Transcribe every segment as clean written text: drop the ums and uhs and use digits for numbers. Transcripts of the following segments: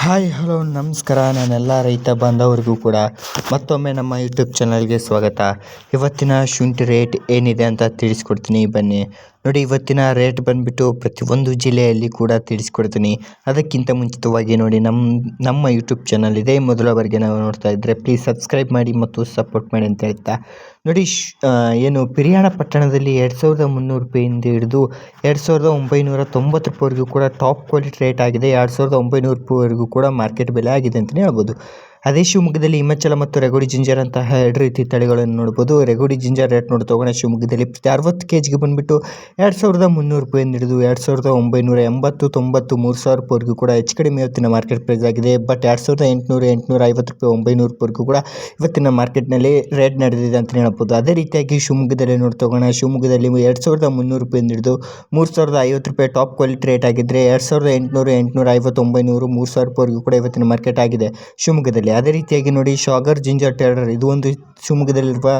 Hi hello ನಮಸ್ಕಾರ. ನನ್ನೆಲ್ಲ ರೈತ ಬಾಂಧವರಿಗೂ ಕೂಡ ಮತ್ತೊಮ್ಮೆ ನಮ್ಮ ಯೂಟ್ಯೂಬ್ ಚಾನಲ್ಗೆ ಸ್ವಾಗತ. ಇವತ್ತಿನ ಶುಂಠಿ ರೇಟ್ ಏನಿದೆ ಅಂತ ತಿಳಿಸ್ಕೊಡ್ತೀನಿ ಬನ್ನಿ. ನೋಡಿ, ಇವತ್ತಿನ ರೇಟ್ ಬಂದುಬಿಟ್ಟು ಪ್ರತಿಯೊಂದು ಜಿಲ್ಲೆಯಲ್ಲಿ ಕೂಡ ತಿಳಿಸ್ಕೊಡ್ತೀನಿ. ಅದಕ್ಕಿಂತ ಮುಂಚಿತವಾಗಿ ನೋಡಿ, ನಮ್ಮ ಯೂಟ್ಯೂಬ್ ಚಾನಲ್ ಇದೆ ಮೊದಲ ಬಾರಿಗೆ ನಾವು ನೋಡ್ತಾ ಇದ್ದರೆ ಪ್ಲೀಸ್ ಸಬ್ಸ್ಕ್ರೈಬ್ ಮಾಡಿ ಮತ್ತು ಸಪೋರ್ಟ್ ಮಾಡಿ ಅಂತ ಹೇಳ್ತಾ ನೋಡಿ, ಏನು ಪಿರಿಯಾಣ ಪಟ್ಟಣದಲ್ಲಿ 2300 ರೂಪಾಯಿಂದ ಹಿಡಿದು 2990 ರೂಪಾಯಿವರೆಗೂ ಕೂಡ ಟಾಪ್ ಕ್ವಾಲಿಟಿ ರೇಟ್ ಆಗಿದೆ. 2900 ರೂಪಾಯಿವರೆಗೂ ಕೂಡ ಮಾರ್ಕೆಟ್ ಬೆಲೆ ಆಗಿದೆ ಅಂತಲೇ ಹೇಳ್ಬೋದು. ಅದೇ ಶಿವಮೊಗ್ಗದಲ್ಲಿ ಹಿಮಾಚಲ ಮತ್ತು ರೆಗೋಡಿ ಜಿಂಜರ್ ಅಂತಹ ಎರಡು ರೀತಿ ತಳಿಗಳನ್ನು ನೋಡ್ಬೋದು. ರೆಗೋಡಿ ಜಿಂಜರ್ ರೇಟ್ ನೋಡಿ ತಗೋಣ. ಶಿವಮೊಗ್ಗದಲ್ಲಿ 60 kg ಬಂದುಬಿಟ್ಟು 2300 ರೂಪಾಯಿಂದ ಹಿಡಿದು 2980, 90, 3000 ರೂಪಾಯಿವರೆಗೂ ಕೂಡ ಹೆಚ್ಚು ಕಡಿಮೆ ಇವತ್ತಿನ ಮಾರ್ಕೆಟ್ ಪ್ರೈಸ್ ಆಗಿದೆ. ಬಟ್ 2800, 850 ರೂಪಾಯಿ, 900 ರೂಪಾಯಿವರೆಗೂ ಕೂಡ ಇವತ್ತಿನ ಮಾರ್ಕೆಟ್ನಲ್ಲಿ ರೇಟ್ ನಡೆದಿದೆ ಅಂತ ಹೇಳ್ಬೋದು. ಅದೇ ರೀತಿಯಾಗಿ ಶಿವಮೊಗ್ಗದಲ್ಲಿ ನೋಡಿ ತಗೋಣ. ಶಿವಮೊಗ್ಗದಲ್ಲಿ 2300 ರೂಪಾಯಿಂದ ಹಿಡಿದು 3050 ರೂಪಾಯಿ ಟಾಪ್ ಕ್ವಾಲಿಟಿ ರೇಟ್ ಆಗಿದ್ದರೆ 2800, 850, 900, 3000 ರೂಪಾಯಿವರೆಗೂ ಕೂಡ ಇವತ್ತಿನ ಮಾರ್ಕೆಟ್ ಆಗಿದೆ ಶಿವಮೊಗ್ಗದಲ್ಲಿ. ಅದೇ ರೀತಿಯಾಗಿ ನೋಡಿ, ಶಾಗರ್ ಜಿಂಜರ್ ಟ್ರೇಡರ್ ಇದು ಒಂದು ಶಿವಮೊಗ್ಗದಲ್ಲಿರುವ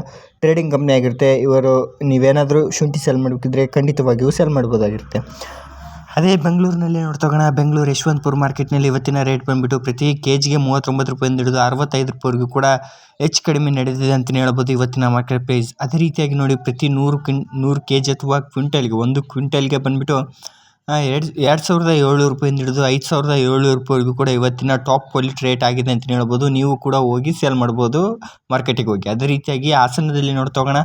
ಟ್ರೇಡಿಂಗ್ ಕಂಪ್ನಿ ಆಗಿರುತ್ತೆ. ಇವರು ನೀವೇನಾದರೂ ಶುಂಠಿ ಸೆಲ್ ಮಾಡಬೇಕಿದ್ರೆ ಖಂಡಿತವಾಗಿಯೂ ಸೆಲ್ ಮಾಡ್ಬೋದಾಗಿರುತ್ತೆ. ಅದೇ ಬೆಂಗಳೂರಿನಲ್ಲಿ ನೋಡ್ತೋಗೋಣ. ಬೆಂಗಳೂರು ಯಶವಂತಪುರ ಮಾರ್ಕೆಟ್ನಲ್ಲಿ ಇವತ್ತಿನ ರೇಟ್ ಬಂದುಬಿಟ್ಟು ಪ್ರತಿ ಕೆಜಿಗೆ 39 ರೂಪಾಯಿಂದ ಹಿಡಿದು 65 ರೂಪಾಯಿವರೆಗೂ ಕೂಡ ಹೆಚ್ಚು ಕಡಿಮೆ ನಡೆದಿದೆ ಅಂತಲೇ ಹೇಳ್ಬೋದು ಇವತ್ತಿನ ಮಾರ್ಕೆಟ್ ಪ್ರೈಸ್. ಅದೇ ರೀತಿಯಾಗಿ ನೋಡಿ, ಪ್ರತಿ 100 kg ಅಥವಾ ಕ್ವಿಂಟಲ್ಗೆ, ಒಂದು ಕ್ವಿಂಟಲ್ಗೆ ಬಂದುಬಿಟ್ಟು 2700 ರೂಪಾಯಿಂದ ಹಿಡಿದು 5700 ರೂಪಾಯಿವರೆಗೂ ಕೂಡ ಇವತ್ತಿನ ಟಾಪ್ ಕ್ವಾಲಿಟಿ ರೇಟ್ ಆಗಿದೆ ಅಂತಲೇ ಹೇಳ್ಬೋದು. ನೀವು ಕೂಡ ಹೋಗಿ ಸೇಲ್ ಮಾಡ್ಬೋದು ಮಾರ್ಕೆಟಿಗೆ ಹೋಗಿ. ಅದೇ ರೀತಿಯಾಗಿ ಹಾಸನದಲ್ಲಿ ನೋಡ್ತೋಗೋಣ.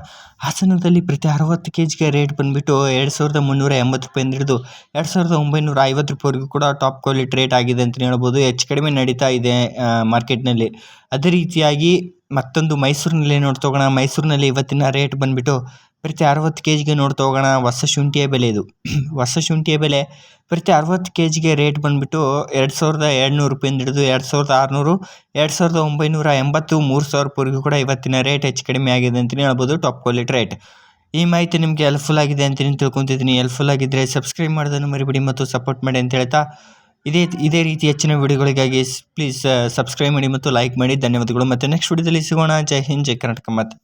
ಹಾಸನದಲ್ಲಿ ಪ್ರತಿ 60 kgಗೆ ರೇಟ್ ಬಂದುಬಿಟ್ಟು 2380 ರೂಪಾಯಿಂದ ಹಿಡಿದು 2950 ರೂಪಾಯಿವರೆಗೂ ಕೂಡ ಟಾಪ್ ಕ್ವಾಲಿಟಿ ರೇಟ್ ಆಗಿದೆ ಅಂತಲೇ ಹೇಳ್ಬೋದು. ಹೆಚ್ಚು ಕಡಿಮೆ ನಡೀತಾ ಇದೆ ಮಾರ್ಕೆಟ್ನಲ್ಲಿ. ಅದೇ ರೀತಿಯಾಗಿ ಮತ್ತೊಂದು ಮೈಸೂರಿನಲ್ಲಿ ನೋಡ್ತೋಗೋಣ. ಮೈಸೂರಿನಲ್ಲಿ ಇವತ್ತಿನ ರೇಟ್ ಬಂದುಬಿಟ್ಟು ಪ್ರತಿ 60 kgಗೆ ನೋಡ್ತಾ ಹೋಗೋಣ. ಹೊಸ ಶುಂಠಿಯ ಬೆಲೆ ಇದು. ಹೊಸ ಶುಂಠಿಯ ಬೆಲೆ ಪ್ರತಿ 60 kgಗೆ ರೇಟ್ ಬಂದುಬಿಟ್ಟು 2700 ರೂಪಾಯಿಂದ ಹಿಡಿದು 2600, 2980, 3000 ರೂಪಾಯಿವರೆಗೂ ಕೂಡ ಇವತ್ತಿನ ರೇಟ್ ಹೆಚ್ಚು ಕಡಿಮೆ ಆಗಿದೆ ಅಂತಲೇ ಹೇಳ್ಬೋದು ಟಾಪ್ ಕ್ವಾಲಿಟಿ ರೇಟ್. ಈ ಮಾಹಿತಿ ನಿಮಗೆ ಹೆಲ್ಪ್ಫುಲ್ ಆಗಿದೆ ಅಂತ ತಿಳ್ಕೊತಿದ್ದೀನಿ. ಹೆಲ್ಪ್ಫುಲ್ ಆಗಿದ್ದರೆ ಸಬ್ಸ್ಕ್ರೈಬ್ ಮಾಡೋದನ್ನು ಮರಿಬೇಡಿ ಮತ್ತು ಸಪೋರ್ಟ್ ಮಾಡಿ ಅಂತ ಹೇಳ್ತಾ, ಇದೇ ರೀತಿ ಹೆಚ್ಚಿನ ವಿಡಿಯೋಗಳಿಗಾಗಿ ಪ್ಲೀಸ್ ಸಬ್ಸ್ಕ್ರೈಬ್ ಮಾಡಿ ಮತ್ತು ಲೈಕ್ ಮಾಡಿ. ಧನ್ಯವಾದಗಳು. ಮತ್ತು ನೆಕ್ಸ್ಟ್ ವಿಡಿಯೋದಲ್ಲಿ ಸಿಗೋಣ. ಜೈ ಹಿಂದ್, ಜೈ ಕರ್ನಾಟಕ. ಮತ್ತು